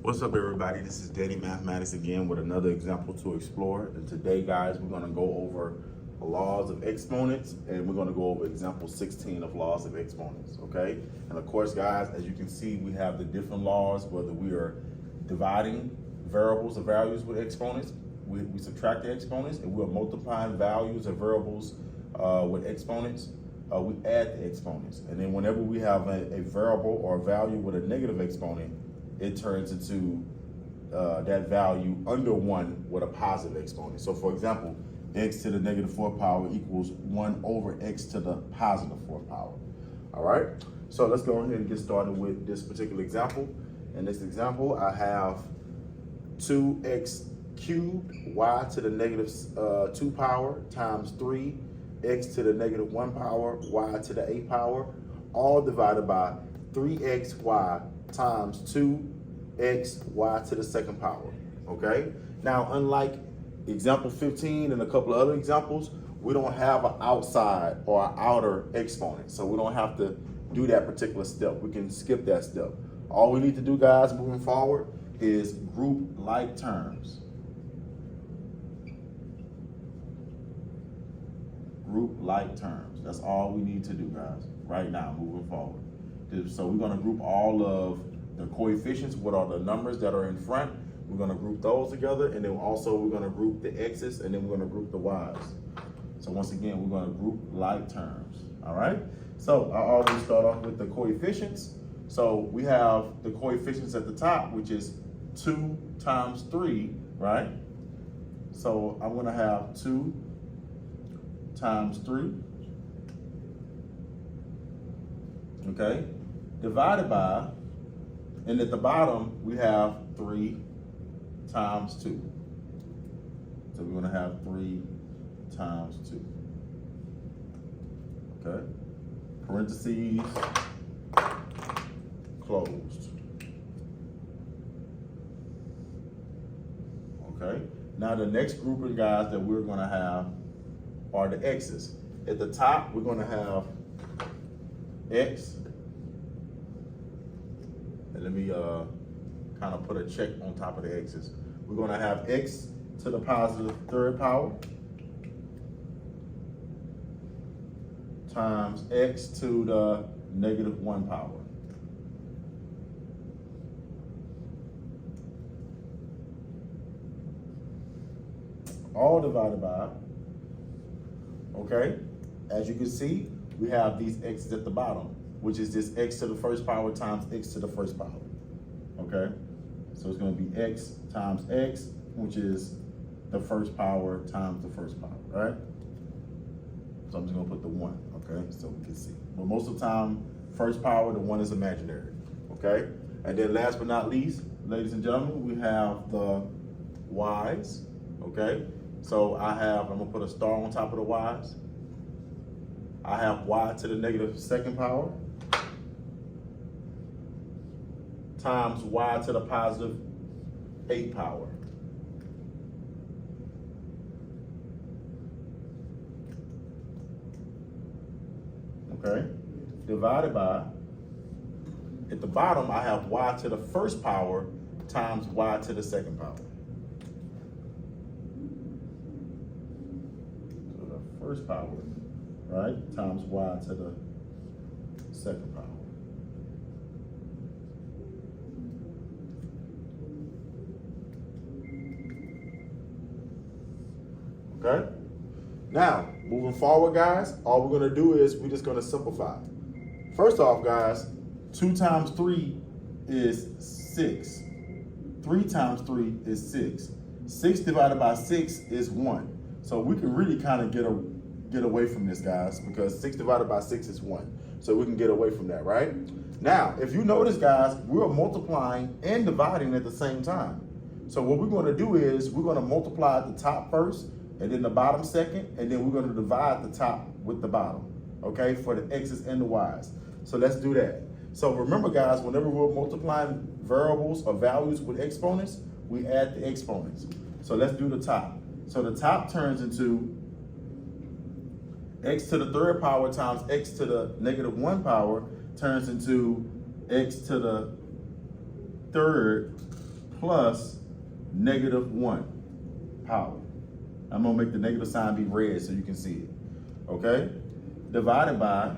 What's up, everybody? This is Daddy Mathematics again with another example to explore. And today, guys, we're going to go over the laws of exponents, and we're going to go over example 16 of laws of exponents, okay? And of course, guys, as you can see, we have the different laws, whether we are dividing variables or values with exponents, we subtract the exponents, and we're multiplying values or variables with exponents, we add the exponents. And then whenever we have a variable or a value with a negative exponent, it turns into that value under 1 with a positive exponent. So for example, x to the negative 4th power equals 1 over x to the positive 4th power. All right, so let's go ahead and get started with this particular example. In this example, I have 2x cubed y to the negative 2 power times 3x to the negative 1 power y to the 8th power, all divided by 3xy times 2xy to the 2nd power, okay? Now, unlike example 15 and a couple of other examples, we don't have an outside or an outer exponent, so we don't have to do that particular step. We can skip that step. All we need to do, guys, moving forward is group like terms. Group like terms. That's all we need to do, guys, right now, moving forward. So we're going to group all of the coefficients, what are the numbers that are in front. We're going to group those together, and then also we're going to group the x's, and then we're going to group the y's. So once again, we're going to group like terms, all right? So I always start off with the coefficients. So we have the coefficients at the top, which is 2 times 3, right? So I'm going to have 2 times 3. Okay, divided by, and at the bottom we have 3 times 2. So we're going to have 3 times 2. Okay, parentheses closed. Okay, now the next grouping, guys, that we're going to have are the x's. At the top, we're going to have x, and let me kind of put a check on top of the x's. We're going to have x to the positive 3rd power times x to the negative 1 power. All divided by, okay, as you can see, we have these x's at the bottom, which is this x to the 1st power times x to the 1st power, okay? So it's going to be x times x, which is the 1st power times the 1st power, right? So I'm just going to put the 1, okay, so we can see. But most of the time, 1st power, the 1 is imaginary, okay? And then last but not least, ladies and gentlemen, we have the y's, okay? So I'm going to put a star on top of the y's. I have y to the negative 2nd power times y to the positive 8th power. Okay, divided by, at the bottom, I have y to the 1st power times y to the 2nd power. So the 1st power, right, times y to the 2nd power. Okay? Now, moving forward, guys, all we're going to do is we're just going to simplify. First off, guys, 2 times 3 is 6. 3 times 3 is 6. 6 divided by 6 is 1. So we can really kind of get away from this, guys, because 6 divided by 6 is 1. So we can get away from that, right? Now, if you notice, guys, we're multiplying and dividing at the same time. So what we're going to do is we're going to multiply at the top first, and then the bottom second, and then we're going to divide the top with the bottom, okay, for the x's and the y's. So let's do that. So remember, guys, whenever we're multiplying variables or values with exponents, we add the exponents. So let's do the top. So the top turns into x to the 3rd power times x to the negative 1 power turns into x to the 3rd plus -1 power. I'm gonna make the negative sign be red so you can see it, okay? Divided by,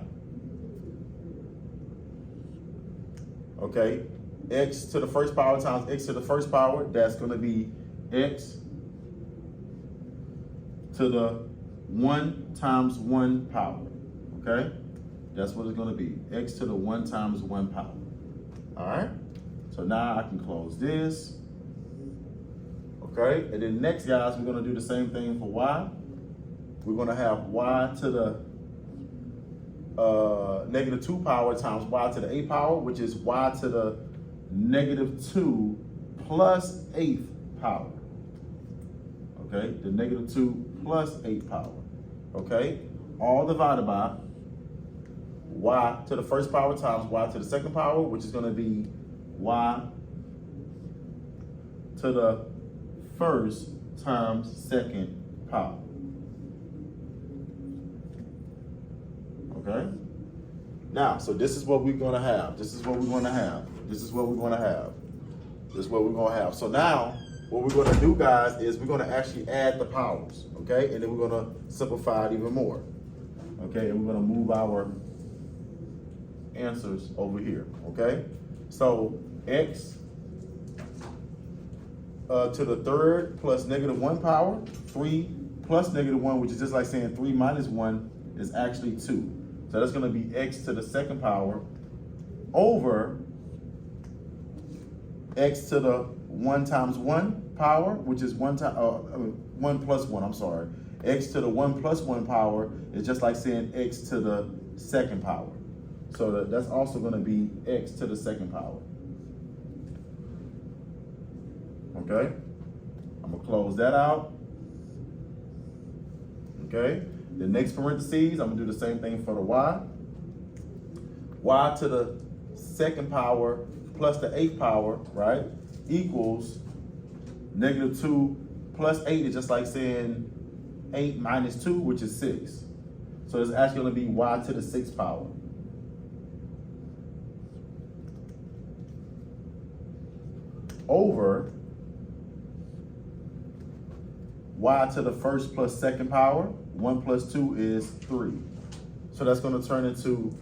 okay, x to the first power times x to the first power, that's gonna be x to the 1 times 1 power, okay? That's what it's gonna be, x to the 1 times 1 power, all right? So now I can close this, okay? And then next, guys, we're gonna do the same thing for y. We're gonna have y to the -2 power times y to the 8 power, which is y to the -2 plus 8th power, okay? The -2 plus 8 power, okay? All divided by y to the first power times y to the second power, which is gonna be y to the first times second power, okay? Now, so this is what we're gonna have. This is what we're gonna have. This is what we're gonna have. This is what we're gonna have. So now, what we're gonna do, guys, is we're gonna actually add the powers, okay? And then we're gonna simplify it even more, okay? And we're gonna move our answers over here, okay? So x to the third plus -1 power, 3 plus -1, which is just like saying 3 minus 1 is actually 2. So that's gonna be x to the second power over x to the 1 times 1 power, which is 1 plus 1, I'm sorry. X to the 1 plus 1 power is just like saying x to the second power. So that's also gonna be x to the second power. Okay, I'm gonna close that out. Okay, the next parentheses, I'm gonna do the same thing for the y. Y to the second power plus the 8th power, right, equals -2 plus 8 is just like saying 8 minus 2, which is 6. So it's actually gonna be y to the 6th power. Over y to the first plus second power, 1 plus 2 is 3. So that's gonna turn into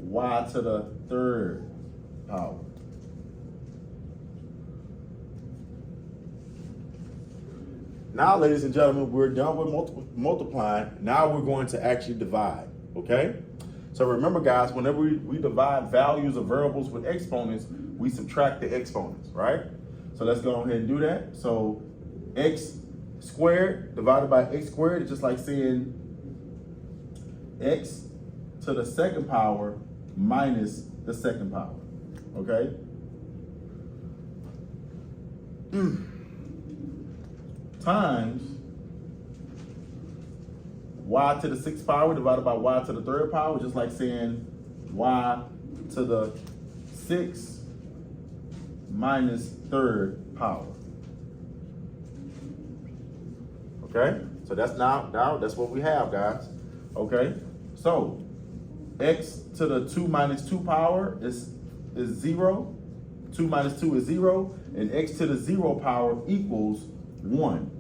y to the third power. Now, ladies and gentlemen, we're done with multiplying. Now we're going to actually divide, okay? So remember, guys, whenever we divide values of variables with exponents, we subtract the exponents, right? So let's go ahead and do that. So x squared divided by x squared is just like saying x to the second power minus the second power, okay? Times y to the 6th power divided by y to the 3rd power, just like saying y to the 6th minus 3rd power. Okay, so that's now that's what we have, guys. Okay, so x to the 2 minus 2 power is 0. 2 minus 2 is 0, and x to the 0 power equals 1.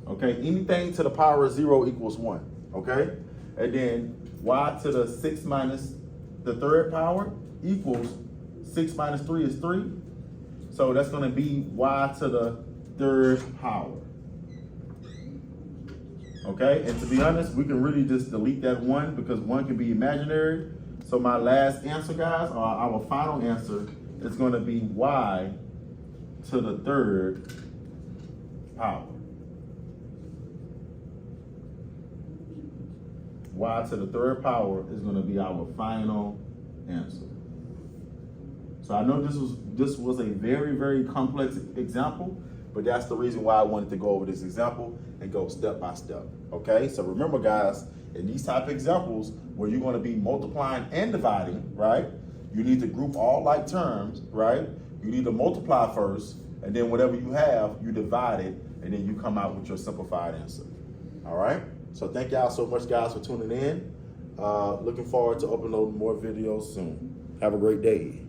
Okay, anything to the power of 0 equals 1. Okay, and then y to the 6 minus the 3rd power equals 6 minus 3 is 3. So that's going to be y to the 3rd power. Okay, and to be honest, we can really just delete that 1 because 1 can be imaginary. So my last answer, guys, or our final answer, is going to be y to the 3rd power. Y to the 3rd power is going to be our final answer. So I know this was a very, very complex example, but that's the reason why I wanted to go over this example and go step by step. Okay, so remember, guys, in these type of examples where you're going to be multiplying and dividing, right? You need to group all like terms, right? You need to multiply first, and then whatever you have, you divide it, and then you come out with your simplified answer. All right? So thank y'all so much, guys, for tuning in. Looking forward to uploading more videos soon. Have a great day.